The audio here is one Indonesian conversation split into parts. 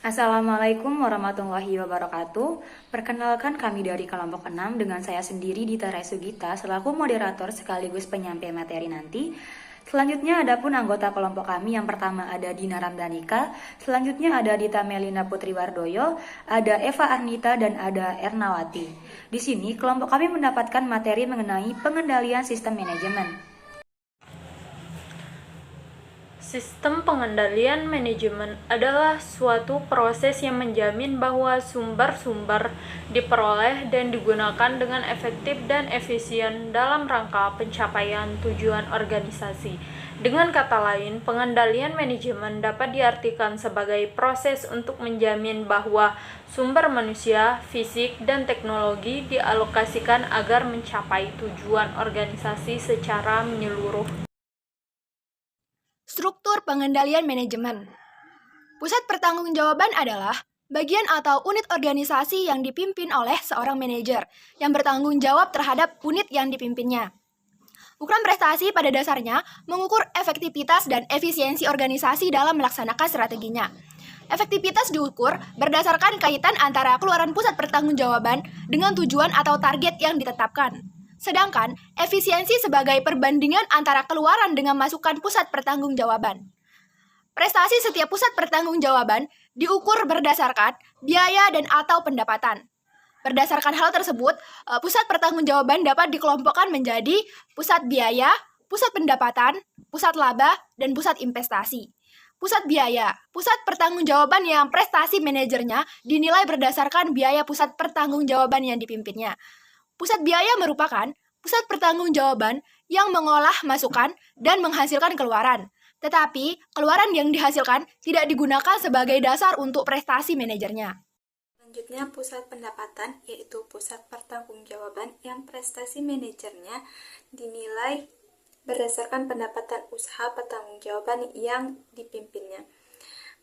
Assalamualaikum warahmatullahi wabarakatuh. Perkenalkan kami dari kelompok 6 dengan saya sendiri Dita Sugita selaku moderator sekaligus penyampai materi nanti. Selanjutnya ada pun anggota kelompok kami yang pertama ada Dina Ramdanika, selanjutnya ada Dita Melina Putri Wardoyo, ada Eva Arnita dan ada Ernawati. Di sini kelompok kami mendapatkan materi mengenai pengendalian sistem manajemen. Sistem pengendalian manajemen adalah suatu proses yang menjamin bahwa sumber-sumber diperoleh dan digunakan dengan efektif dan efisien dalam rangka pencapaian tujuan organisasi. Dengan kata lain, pengendalian manajemen dapat diartikan sebagai proses untuk menjamin bahwa sumber manusia, fisik, dan teknologi dialokasikan agar mencapai tujuan organisasi secara menyeluruh. Struktur pengendalian manajemen. Pusat pertanggungjawaban adalah bagian atau unit organisasi yang dipimpin oleh seorang manajer yang bertanggung jawab terhadap unit yang dipimpinnya. Ukuran prestasi pada dasarnya mengukur efektivitas dan efisiensi organisasi dalam melaksanakan strateginya. Efektivitas diukur berdasarkan kaitan antara keluaran pusat pertanggungjawaban dengan tujuan atau target yang ditetapkan. Sedangkan efisiensi sebagai perbandingan antara keluaran dengan masukan pusat pertanggungjawaban. Prestasi setiap pusat pertanggungjawaban diukur berdasarkan biaya dan atau pendapatan. Berdasarkan hal tersebut, pusat pertanggungjawaban dapat dikelompokkan menjadi pusat biaya, pusat pendapatan, pusat laba, dan pusat investasi. Pusat biaya, pusat pertanggungjawaban yang prestasi manajernya dinilai berdasarkan biaya pusat pertanggungjawaban yang dipimpinnya. Pusat biaya merupakan pusat pertanggungjawaban yang mengolah masukan dan menghasilkan keluaran. Tetapi, keluaran yang dihasilkan tidak digunakan sebagai dasar untuk prestasi manajernya. Selanjutnya, pusat pendapatan, yaitu pusat pertanggungjawaban yang prestasi manajernya dinilai berdasarkan pendapatan usaha pertanggungjawaban yang dipimpinnya.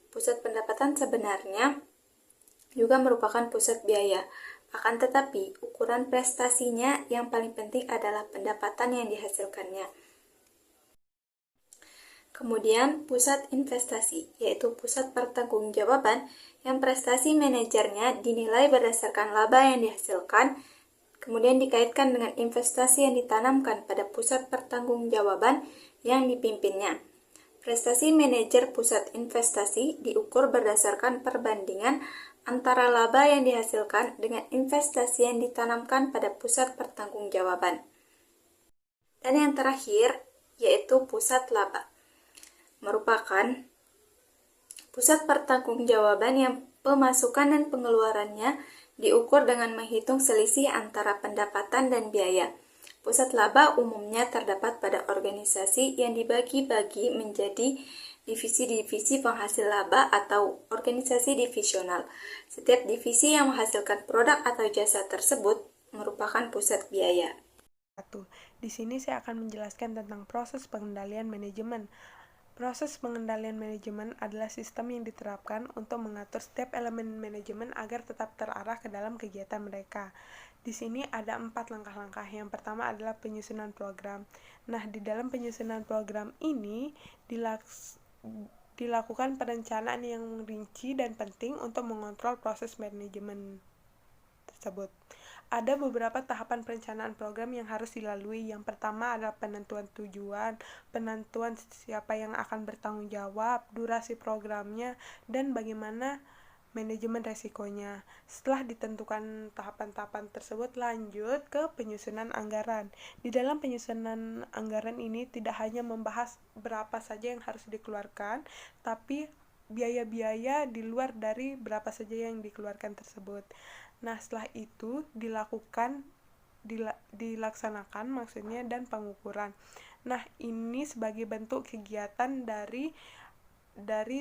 Pusat pendapatan sebenarnya juga merupakan pusat biaya. Akan tetapi, ukuran prestasinya yang paling penting adalah pendapatan yang dihasilkannya. Kemudian, pusat investasi, yaitu pusat pertanggungjawaban yang prestasi manajernya dinilai berdasarkan laba yang dihasilkan, kemudian dikaitkan dengan investasi yang ditanamkan pada pusat pertanggungjawaban yang dipimpinnya. Prestasi manajer pusat investasi diukur berdasarkan perbandingan antara laba yang dihasilkan dengan investasi yang ditanamkan pada pusat pertanggungjawaban. Dan yang terakhir, yaitu pusat laba, merupakan pusat pertanggungjawaban yang pemasukan dan pengeluarannya diukur dengan menghitung selisih antara pendapatan dan biaya. Pusat laba umumnya terdapat pada organisasi yang dibagi-bagi menjadi divisi-divisi penghasil laba atau organisasi divisional. Setiap divisi yang menghasilkan produk atau jasa tersebut merupakan pusat biaya. Di sini saya akan menjelaskan tentang proses pengendalian manajemen. Proses pengendalian manajemen adalah sistem yang diterapkan untuk mengatur setiap elemen manajemen agar tetap terarah ke dalam kegiatan mereka. Di sini ada 4 langkah-langkah. Yang pertama adalah penyusunan program. Nah, di dalam penyusunan program ini dilakukan perencanaan yang rinci dan penting untuk mengontrol proses manajemen tersebut. Ada beberapa tahapan perencanaan program yang harus dilalui. Yang pertama adalah penentuan tujuan, penentuan siapa yang akan bertanggung jawab, durasi programnya, dan bagaimana manajemen resikonya. Setelah ditentukan tahapan-tahapan tersebut, lanjut ke penyusunan anggaran. Di dalam penyusunan anggaran ini tidak hanya membahas berapa saja yang harus dikeluarkan, tapi biaya-biaya di luar dari berapa saja yang dikeluarkan tersebut. Nah, setelah itu dilaksanakan maksudnya dan pengukuran. Nah, ini sebagai bentuk kegiatan dari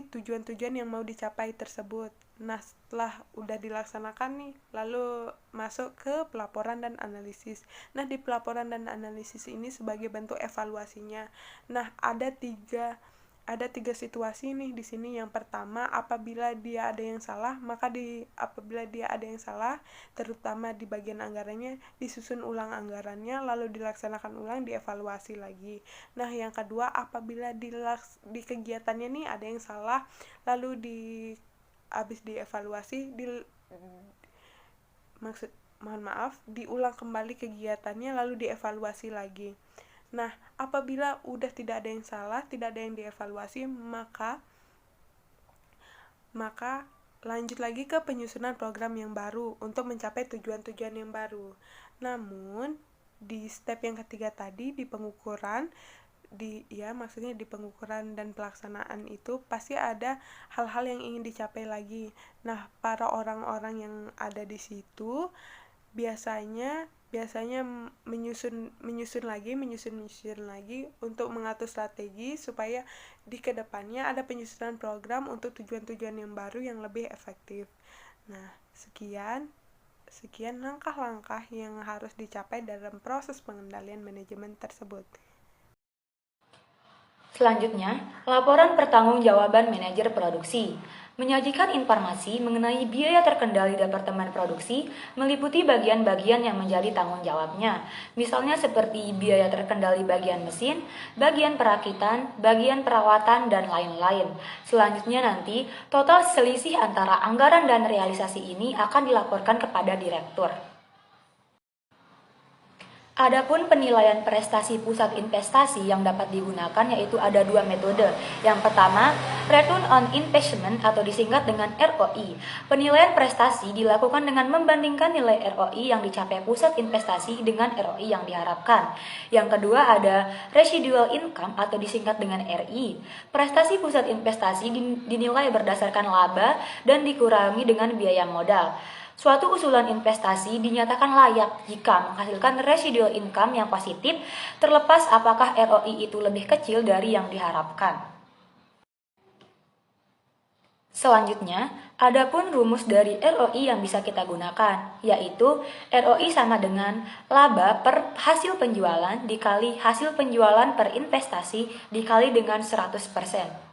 tujuan-tujuan yang mau dicapai tersebut. Nah, setelah udah dilaksanakan nih, lalu masuk ke pelaporan dan analisis. Nah, di pelaporan dan analisis ini sebagai bentuk evaluasinya. Nah, ada tiga situasi nih di sini. Yang pertama, apabila dia ada yang salah, terutama di bagian anggarannya, disusun ulang anggarannya, lalu dilaksanakan ulang, dievaluasi lagi. Nah, yang kedua, apabila di kegiatannya nih ada yang salah, lalu habis dievaluasi diulang kembali kegiatannya lalu dievaluasi lagi. Nah, apabila udah tidak ada yang salah, tidak ada yang dievaluasi, maka lanjut lagi ke penyusunan program yang baru untuk mencapai tujuan-tujuan yang baru. Namun, di step yang ketiga tadi, di pengukuran dan pelaksanaan itu pasti ada hal-hal yang ingin dicapai lagi. Nah, para orang-orang yang ada di situ biasanya menyusun lagi untuk mengatur strategi supaya di kedepannya ada penyusunan program untuk tujuan-tujuan yang baru yang lebih efektif. Nah, sekian langkah-langkah yang harus dicapai dalam proses pengendalian manajemen tersebut. Selanjutnya, laporan pertanggungjawaban manajer produksi. Menyajikan informasi mengenai biaya terkendali Departemen Produksi meliputi bagian-bagian yang menjadi tanggung jawabnya, misalnya seperti biaya terkendali bagian mesin, bagian perakitan, bagian perawatan, dan lain-lain. Selanjutnya nanti, total selisih antara anggaran dan realisasi ini akan dilaporkan kepada direktur. Adapun penilaian prestasi pusat investasi yang dapat digunakan yaitu ada dua metode. Yang pertama, Return on Investment atau disingkat dengan ROI. Penilaian prestasi dilakukan dengan membandingkan nilai ROI yang dicapai pusat investasi dengan ROI yang diharapkan. Yang kedua ada Residual Income atau disingkat dengan RI. Prestasi pusat investasi dinilai berdasarkan laba dan dikurangi dengan biaya modal. Suatu usulan investasi dinyatakan layak jika menghasilkan residual income yang positif, terlepas apakah ROI itu lebih kecil dari yang diharapkan. Selanjutnya, adapun rumus dari ROI yang bisa kita gunakan, yaitu ROI sama dengan laba per hasil penjualan dikali hasil penjualan per investasi dikali dengan 100%.